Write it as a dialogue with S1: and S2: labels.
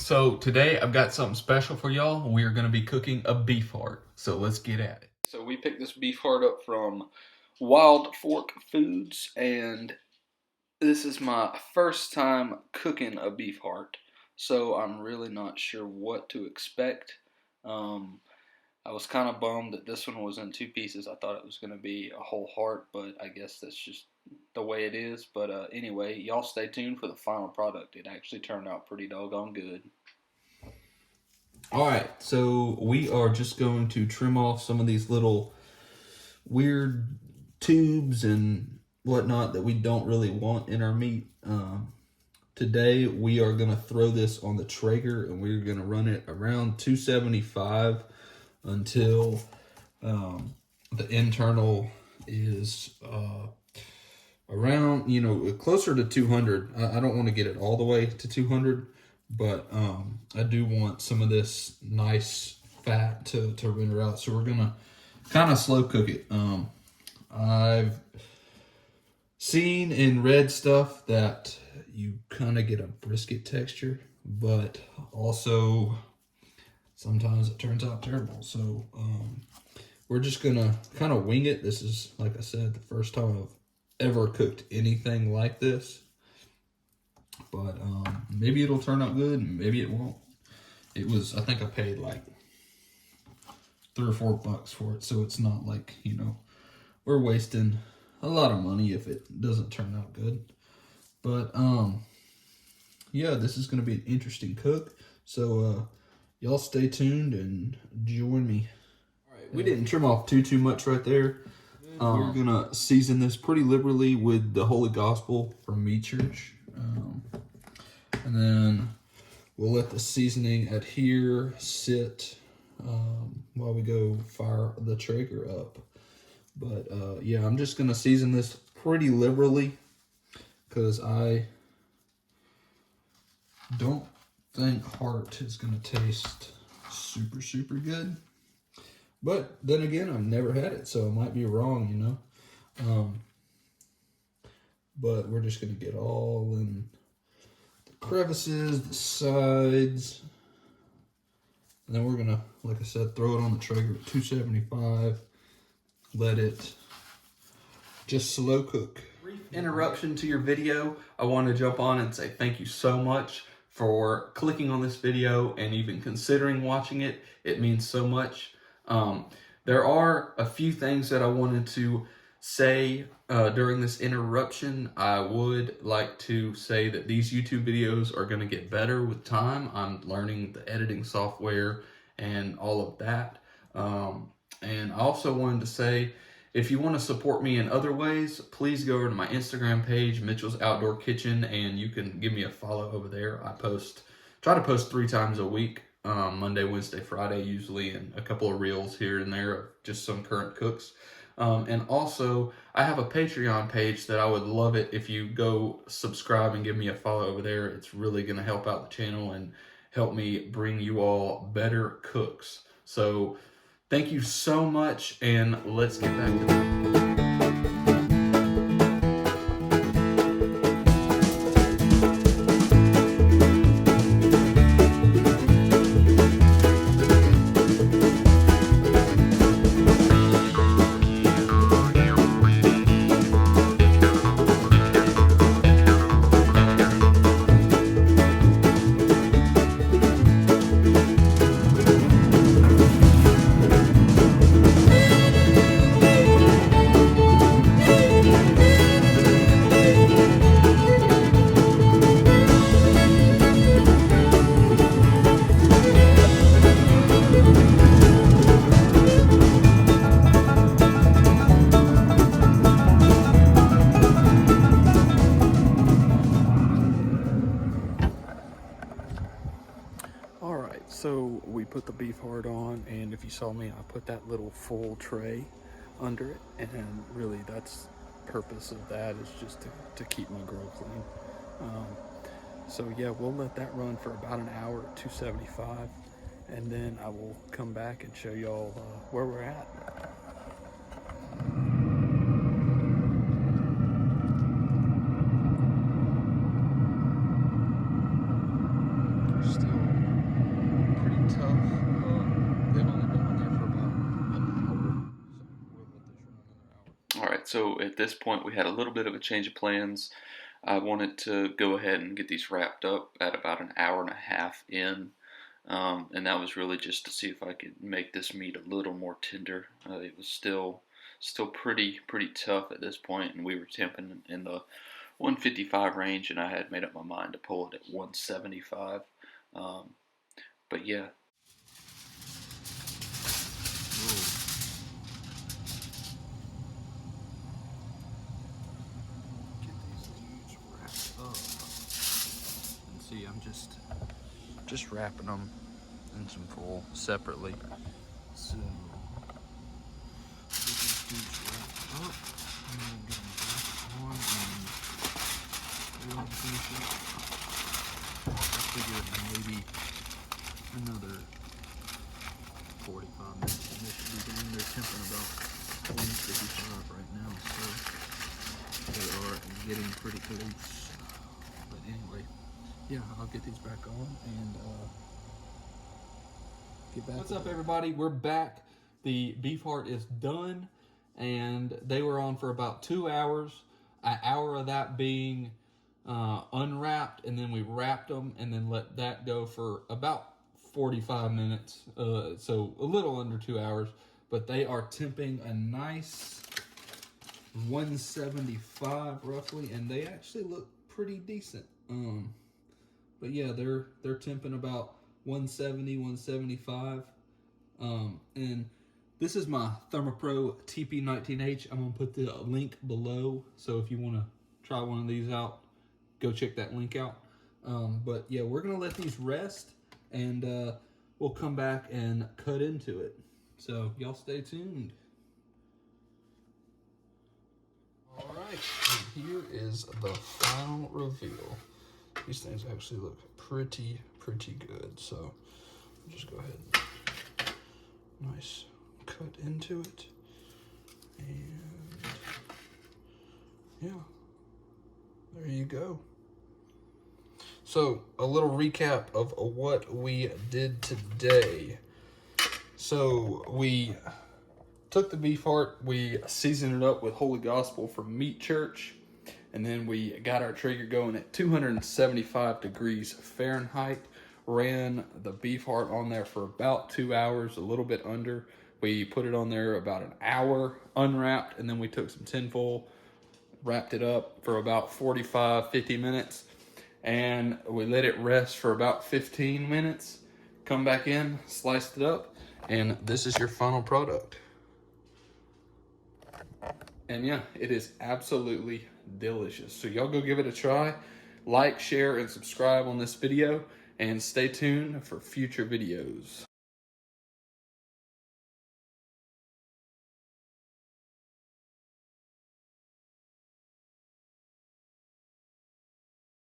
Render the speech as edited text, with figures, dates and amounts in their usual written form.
S1: So today I've got something special for y'all. We are going to be cooking a beef heart. So let's get at it. So we picked this beef heart up from Wild Fork Foods, and this is my first time cooking a beef heart. So I'm really not sure what to expect. I was kind of bummed that this one was in two pieces. I thought it was going to be a whole heart, but I guess that's just the way it is. But anyway, y'all stay tuned for the final product. It actually turned out pretty doggone good. Alright, so we are just going to trim off some of these little weird tubes and whatnot that we don't really want in our meat. Today we are going to throw this on the Traeger and we're going to run it around 275 until the internal is around, closer to 200. I don't want to get it all the way to 200, but I do want some of this nice fat to render out. So we're going to kind of slow cook it. I've seen and read stuff that you kind of get a brisket texture, but also sometimes it turns out terrible. So we're just gonna kind of wing it. This is, like I said, the first time I've ever cooked anything like this, but maybe it'll turn out good and maybe it won't. It was, I think I paid like $3 or $4 for it, so it's not like, we're wasting a lot of money if it doesn't turn out good. But yeah, this is gonna be an interesting cook, so y'all stay tuned and join me. All right, we didn't trim off too much right there. We're gonna season this pretty liberally with the Holy Gospel from Meat Church, and then we'll let the seasoning adhere, sit while we go fire the Traeger up. But yeah, I'm just gonna season this pretty liberally because I don't think heart is gonna taste super good. But then again, I've never had it, so I might be wrong, but we're just gonna get all in the crevices, the sides, and then we're gonna, like I said, throw it on the Traeger at 275. Let it just slow cook. Brief interruption to your video. I want to jump on and say thank you so much for clicking on this video and even considering watching it. It means so much. There are a few things that I wanted to say during this interruption. I would like to say that these YouTube videos are going to get better with time. I'm learning the editing software and all of that. And I also wanted to say, if you want to support me in other ways, please go over to my Instagram page, Mitchell's Outdoor Kitchen, and you can give me a follow over there. I try to post 3 times a week, Monday, Wednesday, Friday usually, and a couple of reels here and there of just some current cooks. And also, I have a Patreon page that I would love it if you go subscribe and give me a follow over there. It's really going to help out the channel and help me bring you all better cooks. So thank you so much, and let's get back to it. So we put the beef heart on, and if you saw me, I put that little full tray under it, and really that's the purpose of that is just to keep my grill clean. So yeah, we'll let that run for about an hour at 275, and then I will come back and show y'all where we're at. Still
S2: right, so at this point we had a little bit of a change of plans. I wanted to go ahead and get these wrapped up at about an hour and a half in. And that was really just to see if I could make this meat a little more tender. It was still pretty tough at this point, and we were temping in the 155 range, and I had made up my mind to pull it at 175. But yeah.
S1: Get these dudes wrapped up. And see, I'm just wrapping them in some foil separately. So get these dudes wrapped up, and then get them back on, and we'll finish it up. I figured maybe another 45 minutes, and they should be done. They're temping about 155 right now, so they are getting pretty close. But anyway, yeah, I'll get these back on and get back. What's up, everybody? We're back. The beef heart is done, and they were on for about 2 hours. An hour of that being unwrapped, and then we wrapped them and then let that go for about 45 minutes. So a little under 2 hours, but they are temping a nice 175 roughly, and they actually look pretty decent. But yeah, they're temping about 170, 175. And this is my ThermoPro TP19H. I'm gonna put the link below, so if you want to try one of these out, go check that link out. But yeah, we're gonna let these rest, and we'll come back and cut into it. So y'all stay tuned. All right, and here is the final reveal. These things actually look pretty good. So I'll just go ahead and nice cut into it, and yeah, there you go. So a little recap of what we did today. So we took the beef heart, we seasoned it up with Holy Gospel from Meat Church, and then we got our Traeger going at 275 degrees Fahrenheit, ran the beef heart on there for about 2 hours, a little bit under. We put it on there about an hour unwrapped, and then we took some tinfoil, wrapped it up for about 45, 50 minutes, and we let it rest for about 15 minutes. Come back in, sliced it up, and this is your final product. And yeah, it is absolutely delicious. So y'all go give it a try. Like, share, and subscribe on this video, and stay tuned for future videos.